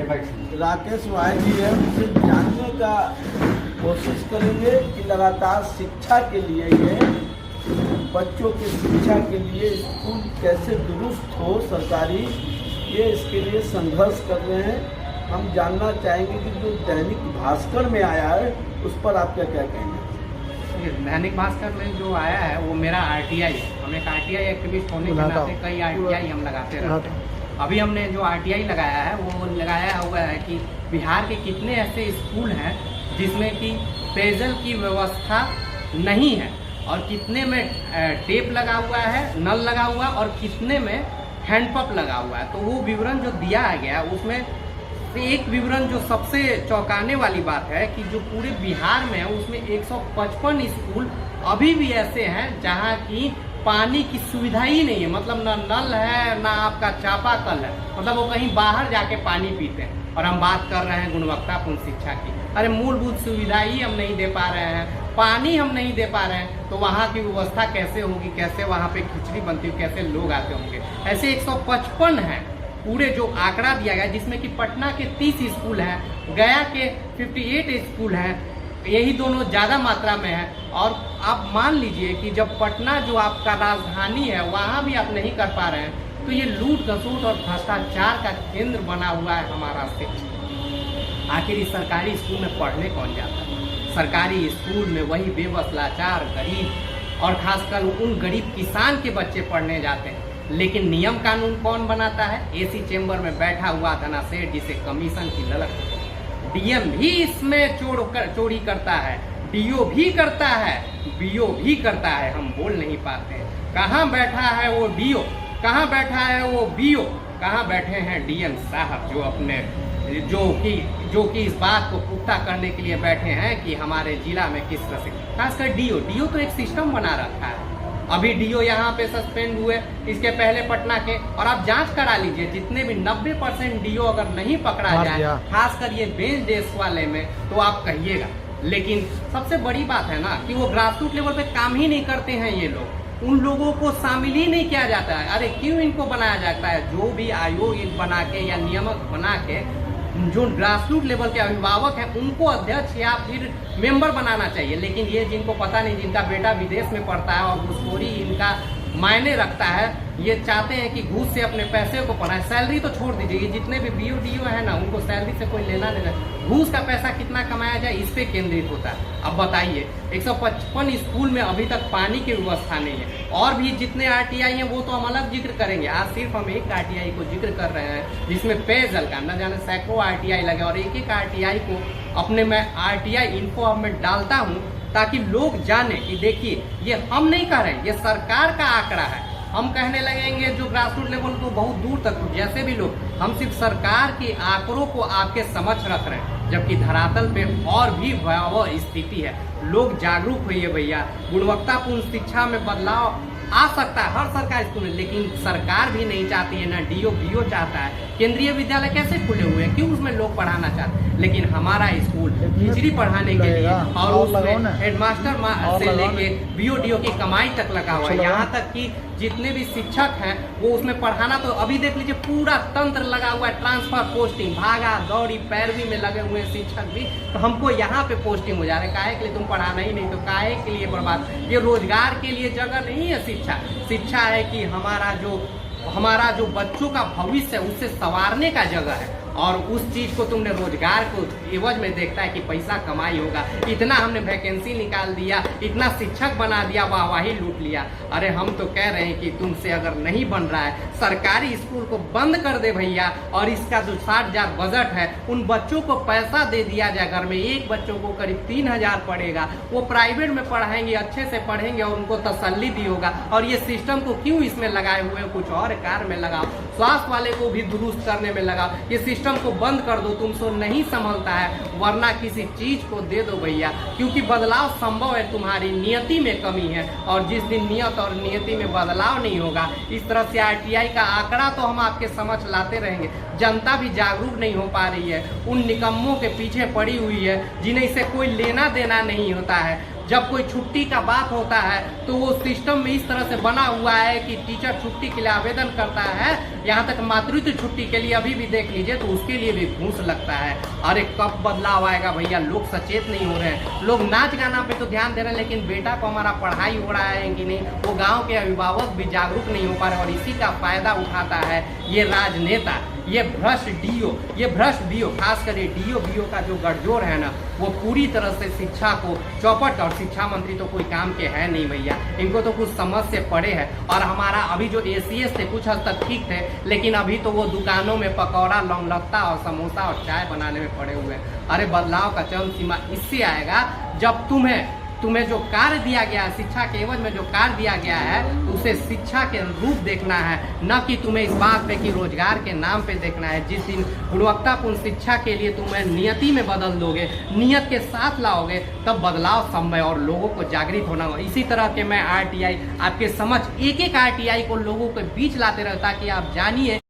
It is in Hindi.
राकेश वाय जी है, उनसे जानने का कोशिश करेंगे कि लगातार शिक्षा के लिए बच्चों की शिक्षा के लिए स्कूल कैसे दुरुस्त हो सरकारी, ये इसके लिए संघर्ष कर रहे हैं। हम जानना चाहेंगे कि जो दैनिक भास्कर में आया है उस पर आप क्या क्या कहेंगे। दैनिक भास्कर में जो आया है वो मेरा RTI है। हम एक RTI एक्टिविस्ट होने के नाते कई RTI हम लगाते रहते हैं। अभी हमने जो RTI लगाया है वो लगाया हुआ है कि बिहार के कितने ऐसे स्कूल हैं जिसमें कि पेयजल की व्यवस्था नहीं है, और कितने में टेप लगा हुआ है, नल लगा हुआ, और कितने में हैंडपंप लगा हुआ है। तो वो विवरण जो दिया गया उसमें एक विवरण जो सबसे चौंकाने वाली बात है कि जो पूरे बिहार में है उसमें 155 स्कूल अभी भी ऐसे हैं जहां की पानी की सुविधा ही नहीं है। मतलब ना नल है ना आपका चापाकल है, मतलब वो कहीं बाहर जाके पानी पीते हैं। और हम बात कर रहे हैं गुणवत्तापूर्ण शिक्षा की। अरे मूलभूत सुविधा ही हम नहीं दे पा रहे हैं, पानी हम नहीं दे पा रहे हैं, तो वहाँ की व्यवस्था कैसे होगी, कैसे वहाँ पे खिचड़ी बनती होगी, कैसे लोग आते होंगे। ऐसे 155 हैं पूरे जो आंकड़ा दिया गया, जिसमें कि पटना के 30 स्कूल हैं, गया के 58 स्कूल हैं, यही दोनों ज़्यादा मात्रा में है। और आप मान लीजिए कि जब पटना जो आपका राजधानी है वहाँ भी आप नहीं कर पा रहे हैं, तो ये लूट घसूट और भ्रष्टाचार का केंद्र बना हुआ है हमारा शिक्षा। आखिर इस सरकारी स्कूल में पढ़ने कौन जाता है? सरकारी स्कूल में वही बेबस, लाचार, गरीब और खासकर उन गरीब किसान के बच्चे पढ़ने जाते हैं। लेकिन नियम कानून कौन बनाता है? AC चेंबर में बैठा हुआ धनासेठ जिसे कमीशन की ललक है। DM भी इसमें चोरी करता है, DO भी करता है, BO भी करता है। हम बोल नहीं पाते हैं। कहाँ बैठा है वो DO, कहाँ बैठा है वो BO, कहाँ बैठे हैं DM साहब जो अपने जो कि इस बात को पुख्ता करने के लिए बैठे हैं कि हमारे जिला में किस तरह से, खासकर DO तो एक सिस्टम बना रखा है। अभी DO यहाँ पे सस्पेंड हुए, इसके पहले पटना के, और आप जांच करा लीजिए जितने भी 90% DO अगर नहीं पकड़ा जाए, खासकर ये बेंच डेस्क वाले में, तो आप कहिएगा। लेकिन सबसे बड़ी बात है ना कि वो ग्रासरूट लेवल पे काम ही नहीं करते हैं ये लोग, उन लोगों को शामिल ही नहीं किया जाता है। अरे क्यों इनको बनाया जाता है? जो भी आयोग बना के या नियामक बना के जो ग्रासरूट लेवल के अभिभावक हैं उनको अध्यक्ष या फिर मेंबर बनाना चाहिए। लेकिन ये जिनको पता नहीं, जिनका बेटा विदेश में पढ़ता है और घूसखोरी इनका मायने रखता है, ये चाहते हैं कि घूस से अपने पैसे को पढ़ाएं। सैलरी तो छोड़ दीजिए, ये जितने भी BO DO है ना, उनको सैलरी से कोई लेना देना, घूस का पैसा कितना कमाया जाए इस पे केंद्रित होता है। अब बताइए 155 स्कूल में अभी तक पानी की व्यवस्था नहीं है। और भी जितने RTI हैं वो तो हम अलग जिक्र करेंगे। आज सिर्फ हम एक RTI को जिक्र कर रहे हैं जिसमें पेयजल का न जाने सैकड़ों RTI लगे, और एक एक RTI को अपने मैं RTI इन्फो में डालता हूँ ताकि लोग जाने कि देखिए ये हम नहीं कह रहे हैं, ये सरकार का आंकड़ा है। हम कहने लगेंगे जो ग्रासरूट लेवल को बहुत दूर तक, जैसे भी लोग, हम सिर्फ सरकार के आंकड़ों को आपके समक्ष रख रहे हैं, जबकि धरातल पे और भी भयावह स्थिति है। लोग जागरूक होइए भैया, गुणवत्तापूर्ण शिक्षा में बदलाव आ सकता है हर सरकारी स्कूल में, लेकिन सरकार भी नहीं चाहती है, ना DO BO चाहता है। केंद्रीय विद्यालय कैसे खुले हुए हैं, क्यों उसमें लोग पढ़ाना चाहते हैं? लेकिन हमारा स्कूल खिचड़ी पढ़ाने के लिए और उसमें हेडमास्टर से लेके BO DO की कमाई तक लगा हुआ है। यहाँ तक कि जितने भी शिक्षक हैं वो उसमें पढ़ाना, तो अभी देख लीजिए पूरा तंत्र लगा हुआ है, ट्रांसफर पोस्टिंग, भागा दौड़ी पैरवी में लगे हुए शिक्षक भी। तो हमको यहाँ पे पोस्टिंग हो जा रहा है, काहे के लिए? तुम पढ़ाना ही नहीं तो काहे के लिए बर्बाद? ये रोजगार के लिए जगह नहीं है शिक्षा है कि हमारा जो बच्चों का भविष्य है उससे संवारने का जगह है। और उस चीज को तुमने रोजगार को एवज में देखता है कि पैसा कमाई होगा, इतना हमने वैकेंसी निकाल दिया, इतना शिक्षक बना दिया, वाहवाही लूट लिया। अरे हम तो कह रहे हैं कि तुमसे अगर नहीं बन रहा है, सरकारी स्कूल को बंद कर दे भैया, और इसका जो 60,000 बजट है उन बच्चों को पैसा दे दिया जाए। घर में एक बच्चों को करीब 3,000 पड़ेगा, वो प्राइवेट में पढ़ाएंगे, अच्छे से पढ़ेंगे और उनको तसल्ली भी होगा। और ये सिस्टम को क्यों इसमें लगाए हुए, कुछ और कार्य में लगाओ, स्वास्थ्य वाले को भी दुरुस्त करने में लगाओ। ये सिस्टम को बंद कर दो, तुमसे नहीं संभलता है, वरना किसी चीज को दे दो भैया, क्योंकि बदलाव संभव है, तुम्हारी नियति में कमी है। और जिस दिन नियत और नियति में बदलाव नहीं होगा, इस तरह से RTI का आंकड़ा तो हम आपके समक्ष लाते रहेंगे। जनता भी जागरूक नहीं हो पा रही है, उन निकम्मों के पीछे पड़ी हुई है जिन्हें इससे कोई लेना देना नहीं होता है। जब कोई छुट्टी का बात होता है तो वो सिस्टम में इस तरह से बना हुआ है कि टीचर छुट्टी के लिए आवेदन करता है, यहाँ तक मातृत्व छुट्टी के लिए अभी भी देख लीजिए तो उसके लिए भी घूस लगता है। अरे कब बदलाव आएगा भैया, लोग सचेत नहीं हो रहे हैं। लोग नाच गाना पे तो ध्यान दे रहे हैं, लेकिन बेटा को हमारा पढ़ाई हो रहा है कि नहीं, वो गाँव के अभिभावक भी जागरूक नहीं हो पा रहे और इसी का फायदा उठाता है ये राजनेता, ये भ्रष्ट डीओ, खास कर डीओ बीओ का जो गठजोड़ है ना, वो पूरी तरह से शिक्षा को चौपट, और शिक्षा मंत्री तो कोई काम के है नहीं भैया, इनको तो कुछ समझ से पड़े हैं। और हमारा अभी जो एसीएस थे कुछ हद तक ठीक थे, लेकिन अभी तो वो दुकानों में पकौड़ा, लौंगलत्ता और समोसा और चाय बनाने में पड़े हुए हैं। अरे बदलाव का चरम सीमा इससे आएगा जब तुम्हें जो कार्य दिया गया है, शिक्षा के एवज में जो कार्य दिया गया है, उसे शिक्षा के रूप देखना है, न कि तुम्हें इस बात पे कि रोजगार के नाम पे देखना है। जिस दिन गुणवत्तापूर्ण शिक्षा के लिए तुम्हें नियति में बदल दोगे, नियत के साथ लाओगे, तब बदलाव संभव और लोगों को जागृत होना होगा। इसी तरह के मैं आरटीआई आपके समझ एक आरटीआई को लोगों के बीच लाते रहता कि आप जानिए